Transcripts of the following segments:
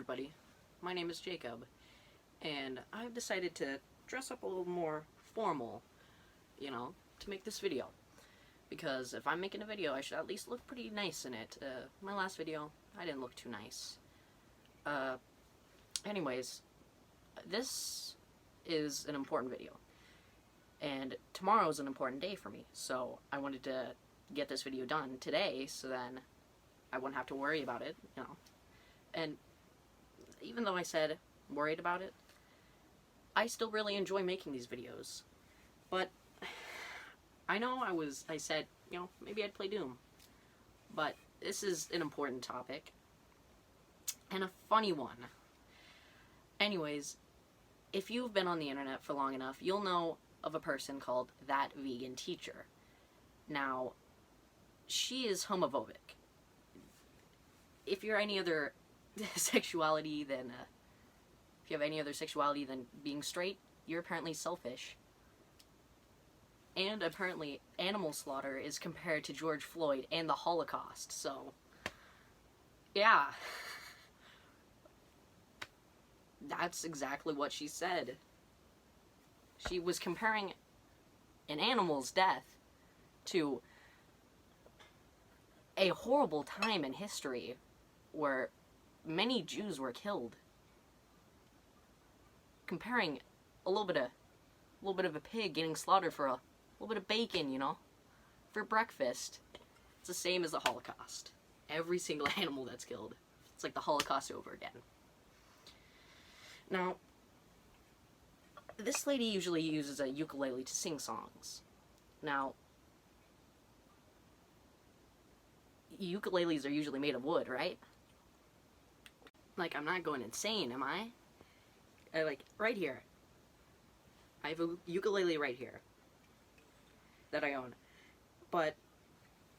everybody, my name is Jacob, and I've decided to dress up a little more formal, to make this video. Because if I'm making a video, I should at least look pretty nice in it. My last video, I didn't look too nice. Anyways, this is an important video. And tomorrow is an important day for me, so I wanted to get this video done today, so then I wouldn't have to worry about it, And even though I said worried about it, I still really enjoy making these videos. But I know I said, maybe I'd play Doom. But this is an important topic. And a funny one. Anyways, if you've been on the internet for long enough, you'll know of a person called That Vegan Teacher. Now, she is homophobic. If you're any other sexuality than, if you have any other sexuality than being straight, you're apparently selfish. And apparently, animal slaughter is compared to George Floyd and the Holocaust, so, yeah. That's exactly what she said. She was comparing an animal's death to a horrible time in history where many Jews were killed. Comparing a little bit of a pig getting slaughtered for a little bit of bacon, for breakfast. It's the same as the Holocaust. Every single animal that's killed. It's like the Holocaust over again. Now, this lady usually uses a ukulele to sing songs. Now, ukuleles are usually made of wood, right? Like, I'm not going insane, am I? Like, right here. I have a ukulele right here that I own. But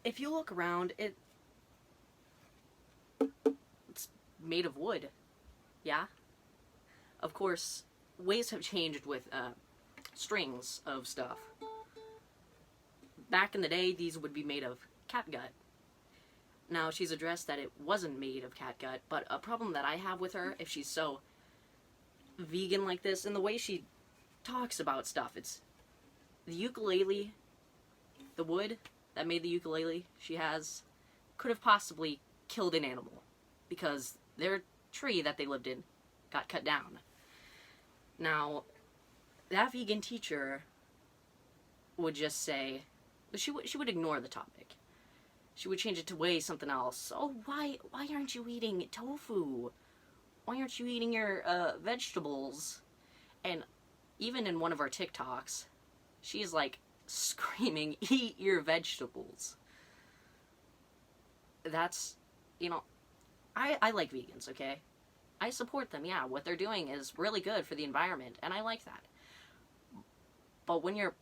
if you look around, it's made of wood. Yeah? Of course, ways have changed with strings of stuff. Back in the day, these would be made of catgut. Now, she's addressed that it wasn't made of catgut, but a problem that I have with her, if she's so vegan like this, and the way she talks about stuff, it's the ukulele, the wood that made the ukulele she has, could have possibly killed an animal, because their tree that they lived in got cut down. Now, that vegan teacher would just say, she would ignore the topic. She would change it to something else. Oh, why aren't you eating tofu? Why aren't you eating your vegetables? And even in one of our TikToks, she's like screaming, eat your vegetables. That's, I like vegans, okay? I support them, yeah. What they're doing is really good for the environment, and I like that. But when you're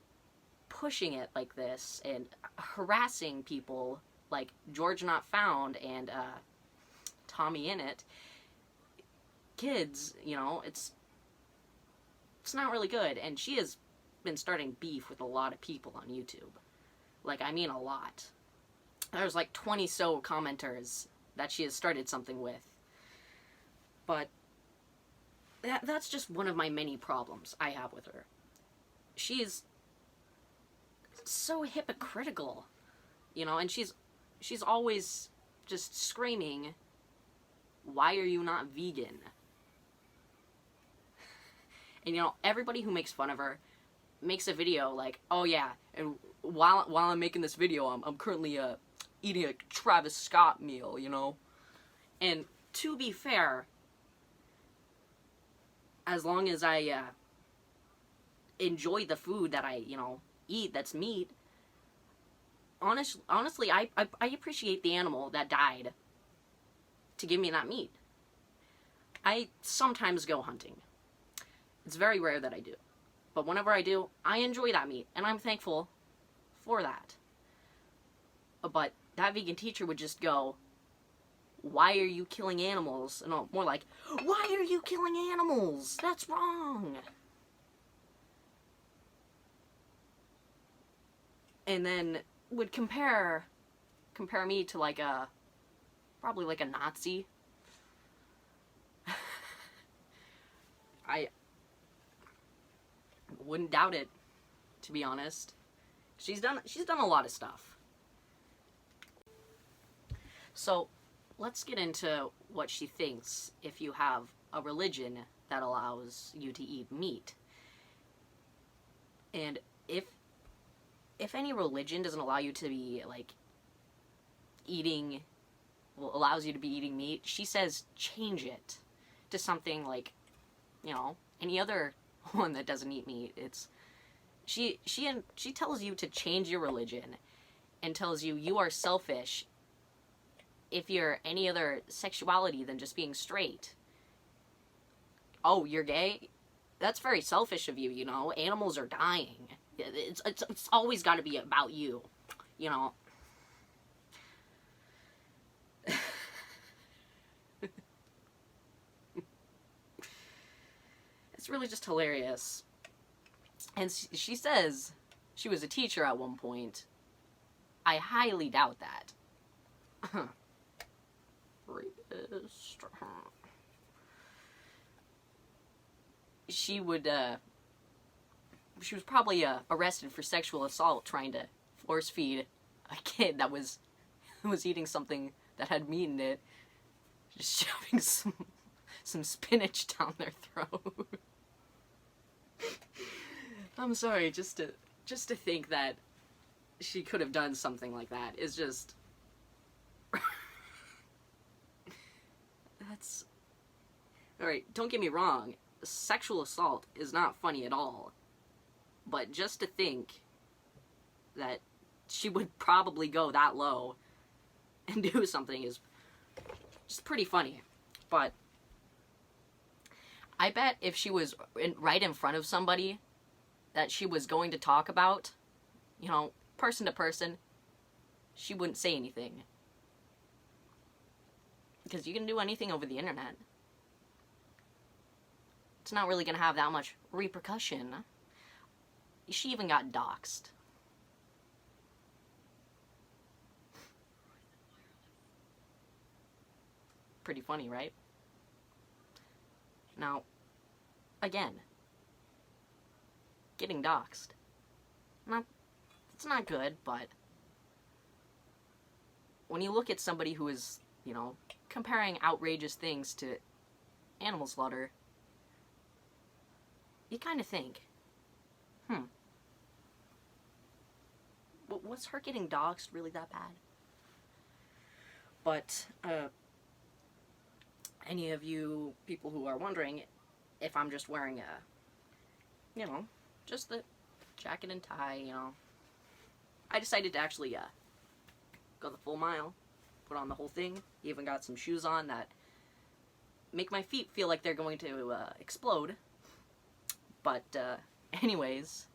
pushing it like this and harassing people like George Not Found and Tommy Innit, kids, it's not really good. And she has been starting beef with a lot of people on YouTube. Like, I mean a lot. There's like 20 so commenters that she has started something with. But that's just one of my many problems I have with her. She is so hypocritical, and she's always just screaming, why are you not vegan? And everybody who makes fun of her makes a video like, oh yeah, and while I'm making this video, I'm currently eating a Travis Scott meal, And to be fair, as long as I enjoy the food that I, eat that's meat, honestly, I appreciate the animal that died to give me that meat. I sometimes go hunting. It's very rare that I do. But whenever I do, I enjoy that meat, and I'm thankful for that. But that vegan teacher would just go, why are you killing animals? No, more like, why are you killing animals? That's wrong. And then would compare me to like probably like a Nazi. wouldn't doubt it, to be honest. She's done a lot of stuff. So, let's get into what she thinks if you have a religion that allows you to eat meat. And if any religion doesn't allow you to be, like, allows you to be eating meat, she says change it to something like, you know, any other one that doesn't eat meat. She tells you to change your religion and tells you are selfish if you're any other sexuality than just being straight. Oh, you're gay? That's very selfish of you, you know? Animals are dying. It's always got to be about you, you know? It's really just hilarious. And she says she was a teacher at one point. I highly doubt that. Rapist. She was probably arrested for sexual assault trying to force feed a kid that was eating something that had meat in it, just shoving some spinach down their throat. I'm sorry, just to think that she could have done something like that is just that's alright, don't get me wrong, sexual assault is not funny at all. But just to think that she would probably go that low and do something is just pretty funny. But I bet if she was right in front of somebody that she was going to talk about, you know, person to person, she wouldn't say anything. Because you can do anything over the internet. It's not really going to have that much repercussion. She even got doxxed. Pretty funny, right? Now, again, getting doxxed. It's not good, but when you look at somebody who is, you know, comparing outrageous things to animal slaughter, you kind of think, was her getting doxxed really that bad? But, any of you people who are wondering if I'm just wearing you know, just the jacket and tie, you know, I decided to actually, go the full mile, put on the whole thing, even got some shoes on that make my feet feel like they're going to, explode. But, anyways,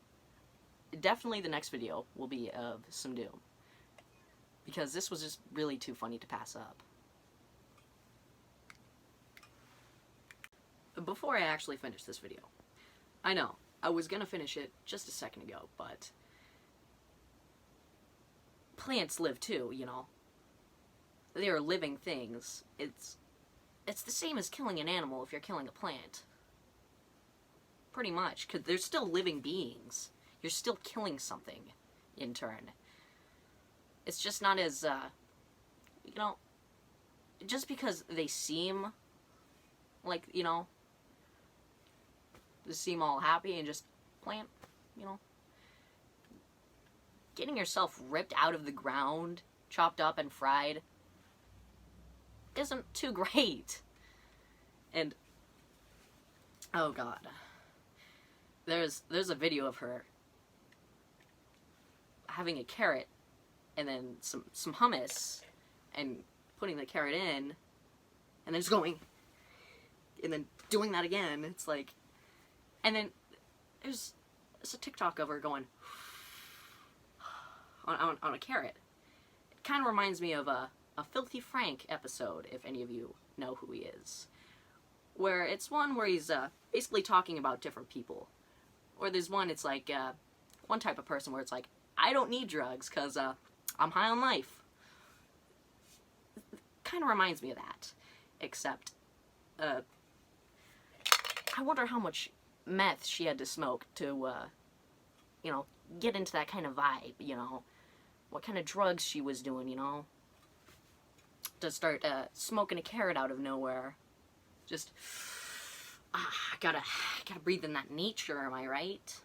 definitely the next video will be of some doom. Because this was just really too funny to pass up. Before I actually finish this video, I know, I was gonna finish it just a second ago, but plants live too, you know. They are living things. It's the same as killing an animal if you're killing a plant. Pretty much, because they're still living beings. You're still killing something, in turn. It's just not as, you know, just because they seem like, you know, they seem all happy and just plant, you know. Getting yourself ripped out of the ground, chopped up and fried, isn't too great. And, oh god. There's a video of her having a carrot and then some hummus and putting the carrot in and then just going and then doing that again. It's like, and then there's a TikTok of her going on a carrot. It kind of reminds me of a Filthy Frank episode, if any of you know who he is, where it's one where he's basically talking about different people. Or there's one, it's like, one type of person where it's like, I don't need drugs because I'm high on life. Kind of reminds me of that. Except, I wonder how much meth she had to smoke to, you know, get into that kind of vibe, you know. What kind of drugs she was doing, you know. To start smoking a carrot out of nowhere. Just, gotta breathe in that nature, am I right?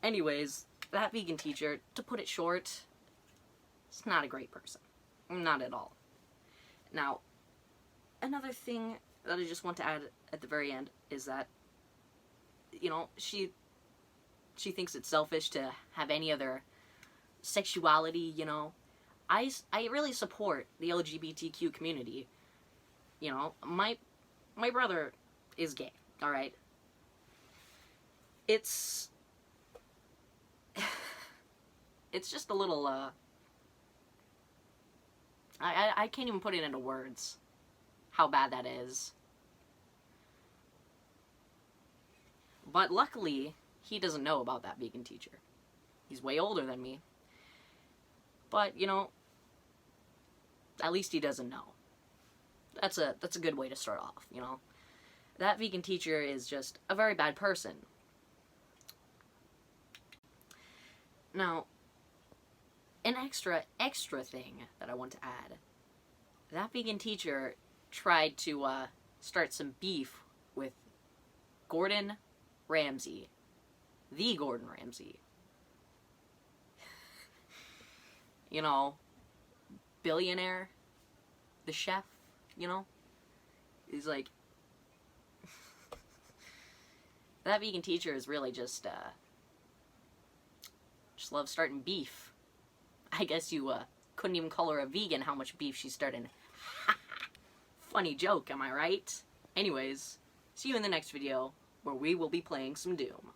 Anyways, that vegan teacher, to put it short, is not a great person. Not at all. Now, another thing that I just want to add at the very end is that, you know, she thinks it's selfish to have any other sexuality, you know. I really support the LGBTQ community. You know, my brother is gay, alright? It's just a little, I can't even put it into words how bad that is. But luckily, he doesn't know about that vegan teacher. He's way older than me. But, you know, at least he doesn't know. That's a good way to start off, you know. That vegan teacher is just a very bad person. Now, an extra thing that I want to add. That vegan teacher tried to start some beef with Gordon Ramsay. The Gordon Ramsay. You know, billionaire, the chef, you know? He's like, that vegan teacher is really just loves starting beef. I guess you couldn't even call her a vegan how much beef she's starting. Funny joke, am I right? Anyways, see you in the next video, where we will be playing some Doom.